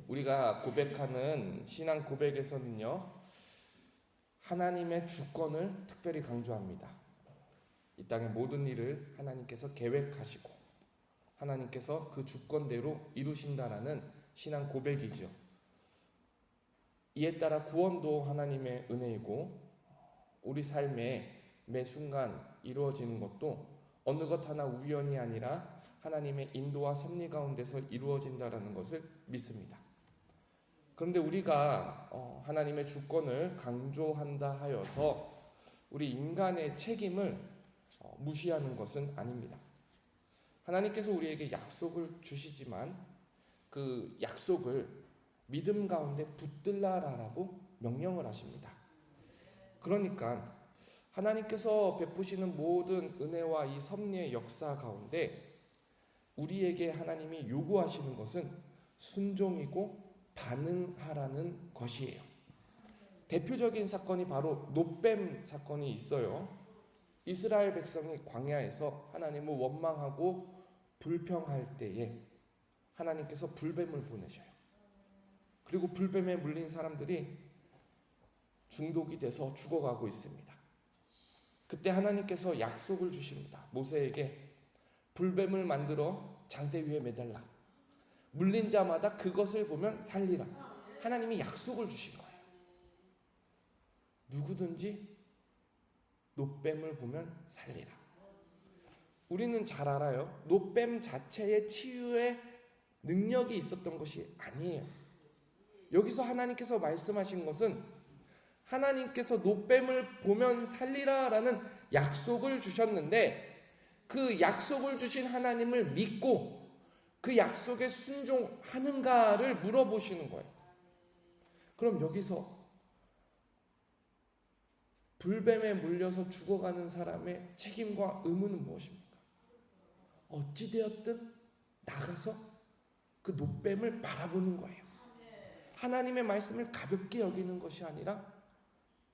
우리가 고백하는 신앙 고백에서는요, 하나님의 주권을 특별히 강조합니다. 이 땅의 모든 일을 하나님께서 계획하시고 하나님께서 그 주권대로 이루신다라는 신앙 고백이죠. 이에 따라 구원도 하나님의 은혜이고 우리 삶의 매 순간 이루어지는 것도 어느 것 하나 우연이 아니라 하나님의 인도와 섭리 가운데서 이루어진다라는 것을 믿습니다. 그런데 우리가 하나님의 주권을 강조한다 하여서 우리 인간의 책임을 무시하는 것은 아닙니다. 하나님께서 우리에게 약속을 주시지만 그 약속을 믿음 가운데 붙들라라고 명령을 하십니다. 그러니까 하나님께서 베푸시는 모든 은혜와 이 섭리의 역사 가운데 우리에게 하나님이 요구하시는 것은 순종이고 반응하라는 것이에요. 대표적인 사건이 바로 노뱀 사건이 있어요. 이스라엘 백성이 광야에서 하나님을 원망하고 불평할 때에 하나님께서 불뱀을 보내셔요. 그리고 불뱀에 물린 사람들이 중독이 돼서 죽어가고 있습니다. 그때 하나님께서 약속을 주십니다. 모세에게 불뱀을 만들어 장대 위에 매달라. 물린 자마다 그것을 보면 살리라. 하나님이 약속을 주신 거예요. 누구든지 노뱀을 보면 살리라. 우리는 잘 알아요. 노뱀 자체의 치유의 능력이 있었던 것이 아니에요. 여기서 하나님께서 말씀하신 것은 하나님께서 노뱀을 보면 살리라라는 약속을 주셨는데 그 약속을 주신 하나님을 믿고 그 약속에 순종하는가를 물어보시는 거예요. 그럼 여기서 불뱀에 물려서 죽어가는 사람의 책임과 의무는 무엇입니까? 어찌되었든 나가서 그 노뱀을 바라보는 거예요. 하나님의 말씀을 가볍게 여기는 것이 아니라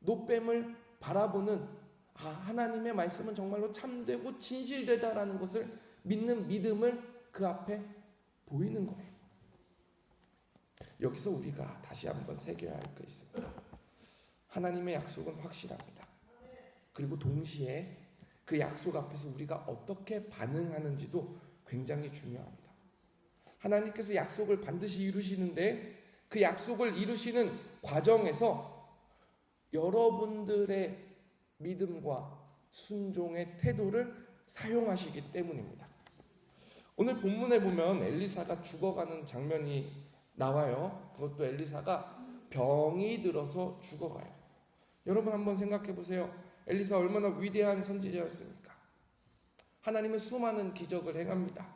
노뱀을 바라보는 하나님의 말씀은 정말로 참되고 진실되다라는 것을 믿는 믿음을 그 앞에 보이는 거예요. 여기서 우리가 다시 한번 새겨야 할 것이 있습니다. 하나님의 약속은 확실합니다. 그리고 동시에 그 약속 앞에서 우리가 어떻게 반응하는지도 굉장히 중요합니다. 하나님께서 약속을 반드시 이루시는데 그 약속을 이루시는 과정에서 여러분들의 믿음과 순종의 태도를 사용하시기 때문입니다. 오늘 본문에 보면 엘리사가 죽어가는 장면이 나와요. 그것도 엘리사가 병이 들어서 죽어가요. 여러분 한번 생각해 보세요. 엘리사 얼마나 위대한 선지자였습니까? 하나님의 수많은 기적을 행합니다.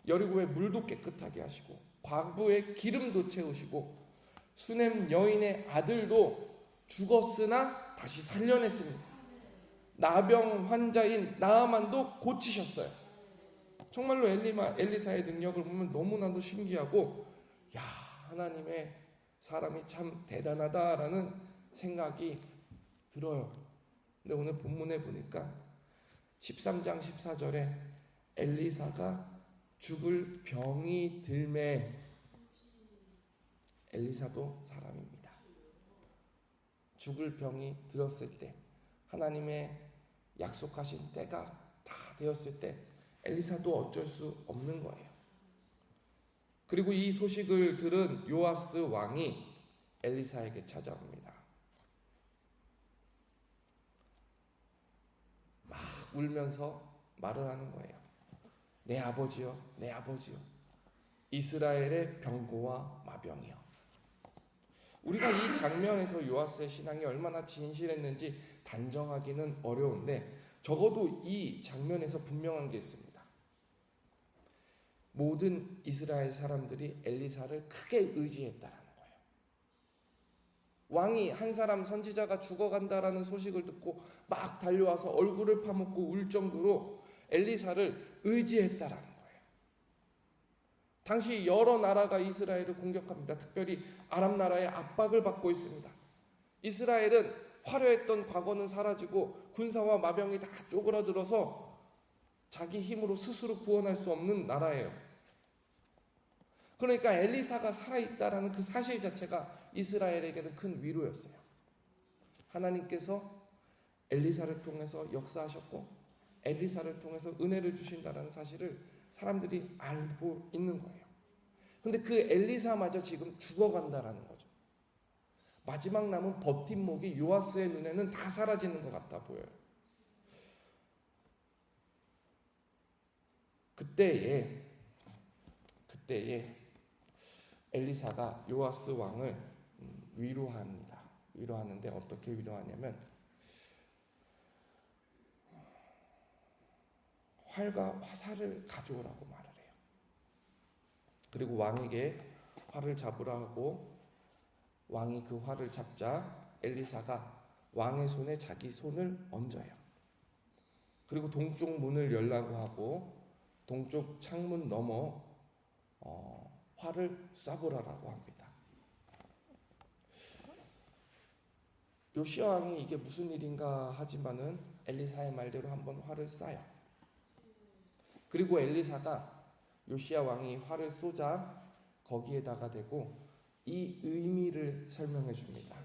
여리고의 물도 깨끗하게 하시고 과부의 기름도 채우시고 수넴 여인의 아들도 죽었으나 다시 살려냈습니다. 나병 환자인 나아만도 고치셨어요. 정말로 엘리사의 능력을 보면 너무나도 신기하고 하나님의 사람이 참 대단하다라는 생각이 들어요. 근데 오늘 본문에 보니까 13장 14절에 엘리사가 죽을 병이 들매 엘리사도 사람입니다. 죽을 병이 들었을 때 하나님의 약속하신 때가 다 되었을 때 엘리사도 어쩔 수 없는 거예요. 그리고 이 소식을 들은 요아스 왕이 엘리사에게 찾아옵니다. 막 울면서 말을 하는 거예요. 내 아버지여, 내 아버지여, 이스라엘의 병고와 마병이여. 우리가 이 장면에서 요아스의 신앙이 얼마나 진실했는지 단정하기는 어려운데 적어도 이 장면에서 분명한 게 있습니다. 모든 이스라엘 사람들이 엘리사를 크게 의지했다라는 거예요. 왕이 한 사람 선지자가 죽어간다라는 소식을 듣고 막 달려와서 얼굴을 파묻고 울 정도로 엘리사를 의지했다라는 거예요. 당시 여러 나라가 이스라엘을 공격합니다. 특별히 아람 나라의 압박을 받고 있습니다. 이스라엘은 화려했던 과거는 사라지고 군사와 마병이 다 쪼그라들어서 자기 힘으로 스스로 구원할 수 없는 나라예요. 그러니까 엘리사가 살아있다라는 그 사실 자체가 이스라엘에게는 큰 위로였어요. 하나님께서 엘리사를 통해서 역사하셨고 엘리사를 통해서 은혜를 주신다는 사실을 사람들이 알고 있는 거예요. 근데 그 엘리사마저 지금 죽어간다라는 거죠. 마지막 남은 버팀목이 요아스의 눈에는 다 사라지는 것 같아 보여요. 그때에 엘리사가 요아스 왕을 위로합니다. 위로하는데 어떻게 위로하냐면 활과 화살을 가져오라고 말을 해요. 그리고 왕에게 활을 잡으라 하고 왕이 그 활을 잡자 엘리사가 왕의 손에 자기 손을 얹어요. 그리고 동쪽 문을 열라고 하고 동쪽 창문 넘어 활을 쏴보라라고 합니다. 요시야 왕이 이게 무슨 일인가 하지만은 엘리사의 말대로 한번 활을 쏴요. 그리고 엘리사가 요시야 왕이 활을 쏘자 거기에다가 대고 이 의미를 설명해 줍니다.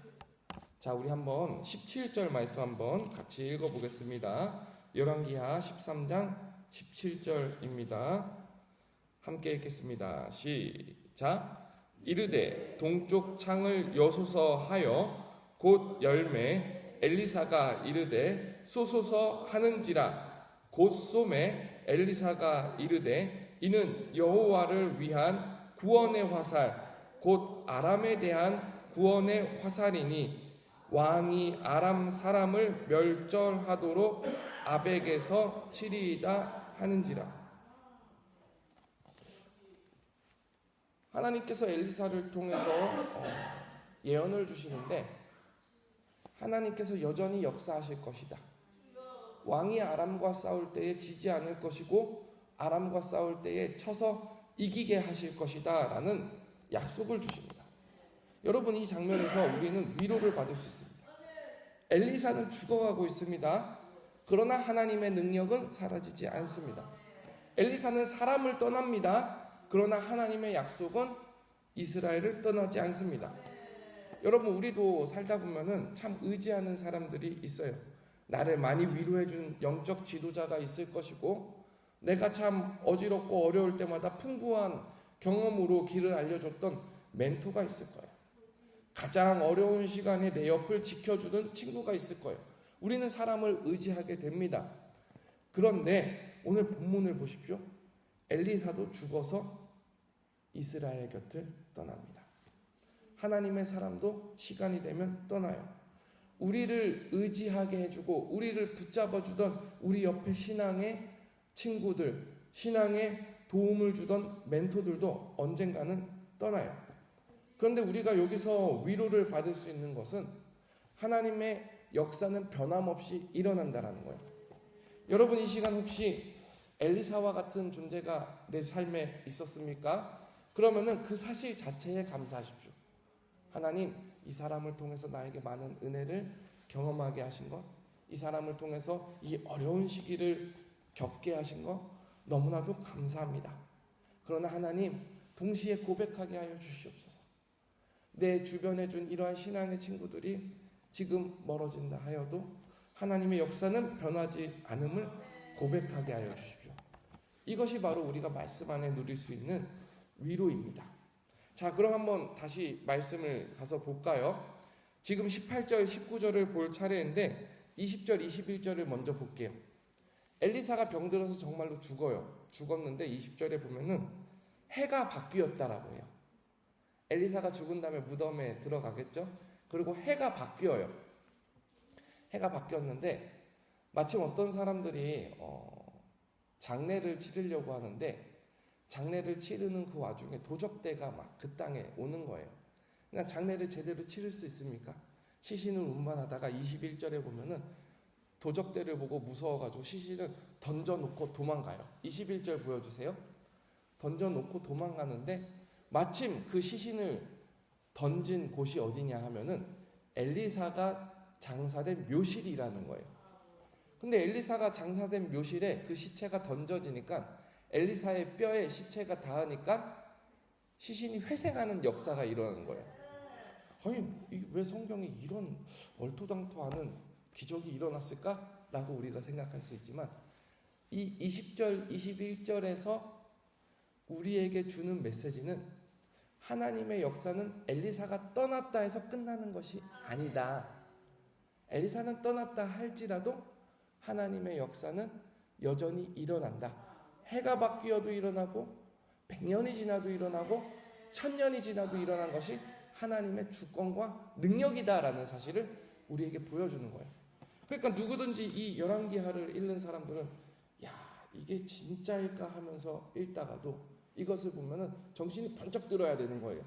자, 우리 한번 17절 말씀 한번 같이 읽어보겠습니다. 열왕기하 13장 17절입니다. 함께 읽겠습니다. 시작. 이르되 동쪽 창을 여소서 하여 곧 열매 엘리사가 이르되 쏘소서 하는지라 곧 쏘매 엘리사가 이르되 이는 여호와를 위한 구원의 화살 곧 아람에 대한 구원의 화살이니 왕이 아람 사람을 멸절하도록 아벡에서 치리이다 하는지라. 하나님께서 엘리사를 통해서 예언을 주시는데 하나님께서 여전히 역사하실 것이다. 왕이 아람과 싸울 때에 지지 않을 것이고 아람과 싸울 때에 쳐서 이기게 하실 것이다 라는 약속을 주십니다. 여러분, 이 장면에서 우리는 위로를 받을 수 있습니다. 엘리사는 죽어가고 있습니다. 그러나 하나님의 능력은 사라지지 않습니다. 엘리사는 사람을 떠납니다. 그러나 하나님의 약속은 이스라엘을 떠나지 않습니다. 여러분, 우리도 살다 보면은 참 의지하는 사람들이 있어요. 나를 많이 위로해준 영적 지도자가 있을 것이고 내가 참 어지럽고 어려울 때마다 풍부한 경험으로 길을 알려줬던 멘토가 있을 거예요. 가장 어려운 시간에 내 옆을 지켜주는 친구가 있을 거예요. 우리는 사람을 의지하게 됩니다. 그런데 오늘 본문을 보십시오. 엘리사도 죽어서 이스라엘 곁을 떠납니다. 하나님의 사람도 시간이 되면 떠나요. 우리를 의지하게 해주고 우리를 붙잡아주던 우리 옆에 신앙의 친구들, 신앙의 도움을 주던 멘토들도 언젠가는 떠나요. 그런데 우리가 여기서 위로를 받을 수 있는 것은 하나님의 역사는 변함없이 일어난다는 거예요. 여러분, 이 시간 혹시 엘리사와 같은 존재가 내 삶에 있었습니까? 그러면은 그 사실 자체에 감사하십시오. 하나님, 이 사람을 통해서 나에게 많은 은혜를 경험하게 하신 것, 이 사람을 통해서 이 어려운 시기를 겪게 하신 것 너무나도 감사합니다. 그러나 하나님, 동시에 고백하게 하여 주시옵소서. 내 주변에 준 이러한 신앙의 친구들이 지금 멀어진다 하여도 하나님의 역사는 변하지 않음을 고백하게 하여 주십시오. 이것이 바로 우리가 말씀 안에 누릴 수 있는 위로입니다. 자, 그럼 한번 다시 말씀을 가서 볼까요? 지금 18절, 19절을 볼 차례인데 20절, 21절을 먼저 볼게요. 엘리사가 병들어서 정말로 죽어요. 죽었는데 20절에 보면은 해가 바뀌었다라고 해요. 엘리사가 죽은 다음에 무덤에 들어가겠죠? 그리고 해가 바뀌어요. 해가 바뀌었는데 마침 어떤 사람들이 장례를 치르려고 하는데 장례를 치르는 그 와중에 도적대가 막 그 땅에 오는 거예요. 그러니까 장례를 제대로 치를 수 있습니까? 시신을 운반하다가 21절에 보면은 도적대를 보고 무서워가지고 시신을 던져놓고 도망가요. 21절 보여주세요. 던져놓고 도망가는데 마침 그 시신을 던진 곳이 어디냐 하면은 엘리사가 장사된 묘실이라는 거예요. 근데 엘리사가 장사된 묘실에 그 시체가 던져지니까 엘리사의 뼈에 시체가 닿으니까 시신이 회생하는 역사가 일어나는 거예요. 아니 왜 성경에 이런 얼토당토하는 기적이 일어났을까라고 우리가 생각할 수 있지만 이 20절, 21절에서 우리에게 주는 메시지는 하나님의 역사는 엘리사가 떠났다 해서 끝나는 것이 아니다. 엘리사는 떠났다 할지라도 하나님의 역사는 여전히 일어난다. 해가 바뀌어도 일어나고 100년이 지나도 일어나고 1000년이 지나도 일어난 것이 하나님의 주권과 능력이다라는 사실을 우리에게 보여주는 거예요. 그러니까 누구든지 이 열왕기하를 읽는 사람들은 야 이게 진짜일까 하면서 읽다가도 이것을 보면은 정신이 번쩍 들어야 되는 거예요.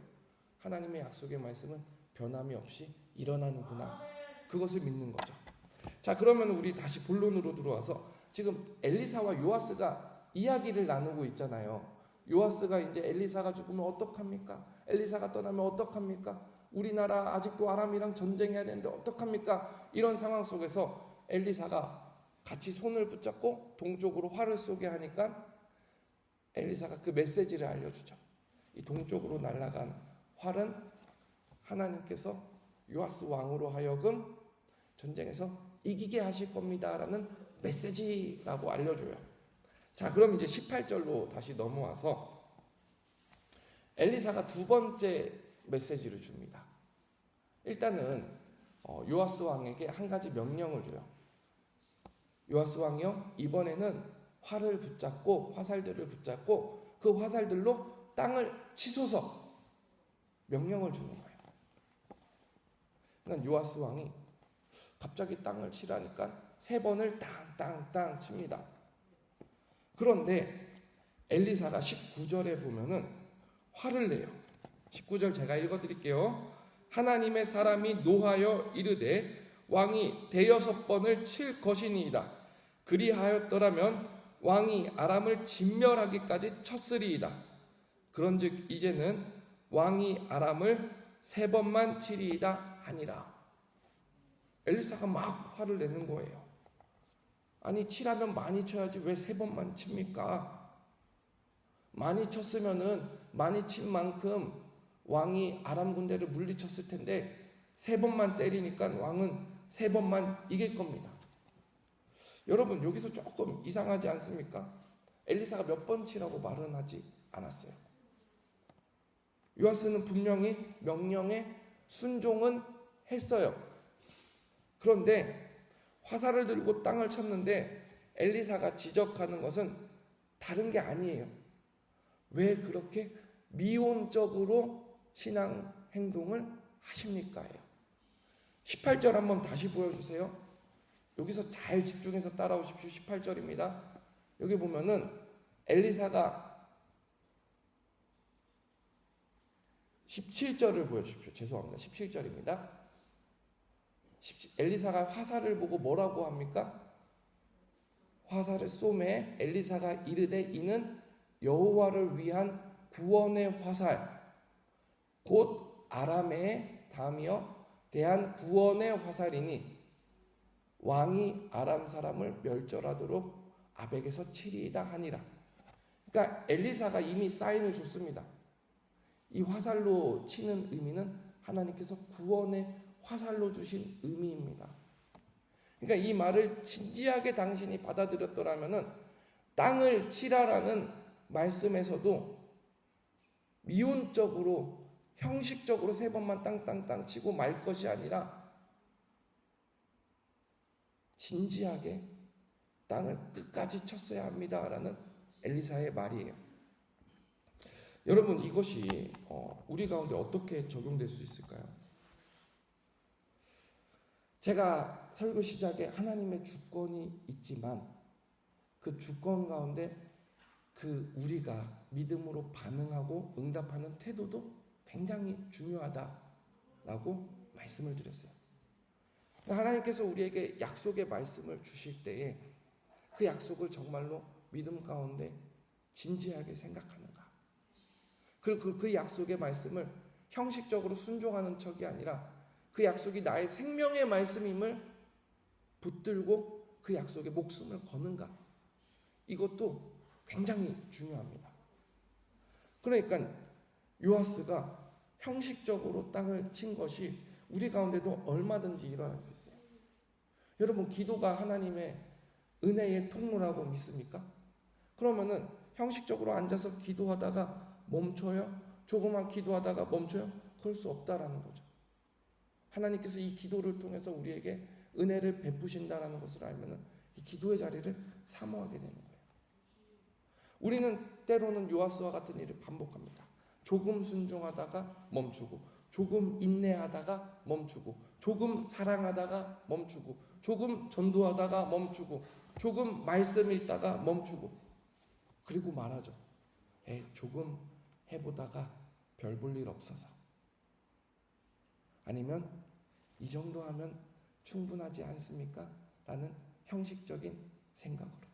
하나님의 약속의 말씀은 변함이 없이 일어나는구나. 그것을 믿는 거죠. 자, 그러면 우리 다시 본론으로 들어와서 지금 엘리사와 요아스가 이야기를 나누고 있잖아요. 요아스가 이제 엘리사가 죽으면 어떡합니까? 엘리사가 떠나면 어떡합니까? 우리나라 아직도 아람이랑 전쟁해야 되는데 어떡합니까? 이런 상황 속에서 엘리사가 같이 손을 붙잡고 동쪽으로 활을 쏘게 하니까 엘리사가 그 메시지를 알려주죠. 이 동쪽으로 날아간 활은 하나님께서 요아스 왕으로 하여금 전쟁에서 이기게 하실 겁니다라는 메시지라고 알려줘요. 자, 그럼 이제 18절로 다시 넘어와서 엘리사가 두 번째 메시지를 줍니다. 일단은 요아스 왕에게 한 가지 명령을 줘요. 요아스 왕이요, 이번에는 활을 붙잡고 화살들을 붙잡고 그 화살들로 땅을 치소서 명령을 주는 거예요. 그러니까 요아스 왕이 갑자기 땅을 치라니까 3번을 땅땅땅 칩니다. 그런데 엘리사가 19절에 보면은 화를 내요. 19절 제가 읽어드릴게요. 하나님의 사람이 노하여 이르되 왕이 6번을 칠 것이니이다. 그리하였더라면 왕이 아람을 진멸하기까지 쳤으리이다. 그런즉 이제는 왕이 아람을 3번만 치리이다 하니라. 엘리사가 막 화를 내는 거예요. 아니 치라면 많이 쳐야지 왜 3번만 칩니까? 많이 쳤으면은 많이 친 만큼 왕이 아람 군대를 물리쳤을 텐데 3번만 때리니까 왕은 3번만 이길 겁니다. 여러분 여기서 조금 이상하지 않습니까? 엘리사가 몇 번 치라고 말은 하지 않았어요. 요아스는 분명히 명령에 순종은 했어요. 그런데 화살을 들고 땅을 쳤는데 엘리사가 지적하는 것은 다른 게 아니에요. 왜 그렇게 미온적으로 신앙 행동을 하십니까? 18절 한번 다시 보여주세요. 여기서 잘 집중해서 따라오십시오. 18절입니다. 여기 보면은 엘리사가 17절을 보여주십시오. 죄송합니다. 17절입니다. 엘리사가 화살을 보고 뭐라고 합니까? 화살을 쏘매 엘리사가 이르되 이는 여호와를 위한 구원의 화살 곧 아람의 담이여 대한 구원의 화살이니 왕이 아람 사람을 멸절하도록 아벡에서 치리이다 하니라. 그러니까 엘리사가 이미 사인을 줬습니다. 이 화살로 치는 의미는 하나님께서 구원의 화살로 주신 의미입니다. 그러니까 이 말을 진지하게 당신이 받아들였더라면은 땅을 치라라는 말씀에서도 미온적으로 형식적으로 3번만 땅땅땅 치고 말 것이 아니라 진지하게 땅을 끝까지 쳤어야 합니다라는 엘리사의 말이에요. 여러분 이것이 우리 가운데 어떻게 적용될 수 있을까요? 제가 설교 시작에 하나님의 주권이 있지만 그 주권 가운데 그 우리가 믿음으로 반응하고 응답하는 태도도 굉장히 중요하다라고 말씀을 드렸어요. 하나님께서 우리에게 약속의 말씀을 주실 때에 그 약속을 정말로 믿음 가운데 진지하게 생각하는가? 그리고 그 약속의 말씀을 형식적으로 순종하는 척이 아니라 그 약속이 나의 생명의 말씀임을 붙들고 그 약속에 목숨을 거는가? 이것도 굉장히 중요합니다. 그러니까 요아스가 형식적으로 땅을 친 것이 우리 가운데도 얼마든지 일어날 수 있어요. 여러분, 기도가 하나님의 은혜의 통로라고 믿습니까? 그러면은 형식적으로 앉아서 기도하다가 멈춰요? 조금만 기도하다가 멈춰요? 그럴 수 없다라는 거죠. 하나님께서 이 기도를 통해서 우리에게 은혜를 베푸신다라는 것을 알면은 이 기도의 자리를 사모하게 되는 거예요. 우리는 때로는 요아스와 같은 일을 반복합니다. 조금 순종하다가 멈추고, 조금 인내하다가 멈추고, 조금 사랑하다가 멈추고, 조금 전도하다가 멈추고, 조금 말씀 읽다가 멈추고, 그리고 말하죠. 조금 해보다가 별 볼 일 없어서. 아니면 이 정도 하면 충분하지 않습니까? 라는 형식적인 생각으로.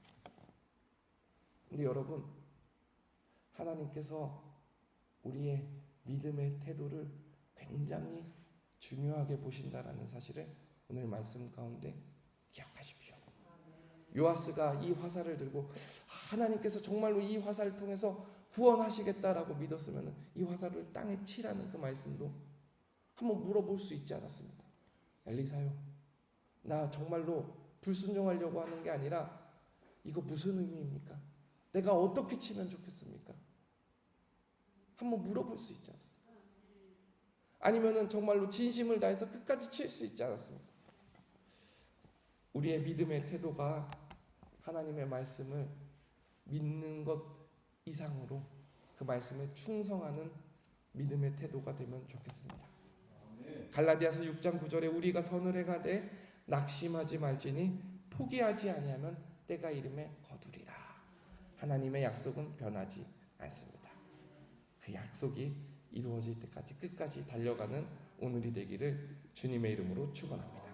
근데 여러분, 하나님께서 우리의 믿음의 태도를 굉장히 중요하게 보신다라는 사실을 오늘 말씀 가운데 기억하십시오. 요아스가 이 화살을 들고 하나님께서 정말로 이 화살을 통해서 구원하시겠다라고 믿었으면 이 화살을 땅에 치라는 그 말씀도 한번 물어볼 수 있지 않았습니까? 엘리사요, 나 정말로 불순종하려고 하는 게 아니라 이거 무슨 의미입니까? 내가 어떻게 치면 좋겠습니까? 한번 물어볼 수 있지 않습니까? 아니면은 정말로 진심을 다해서 끝까지 칠 수 있지 않았습니까? 우리의 믿음의 태도가 하나님의 말씀을 믿는 것 이상으로 그 말씀에 충성하는 믿음의 태도가 되면 좋겠습니다. 갈라디아서 6장 9절에 우리가 선을 행하되 낙심하지 말지니 포기하지 아니하면 때가 이름에 거두리라. 하나님의 약속은 변하지 않습니다. 그 약속이 이루어질 때까지 끝까지 달려가는 오늘이 되기를 주님의 이름으로 축원합니다.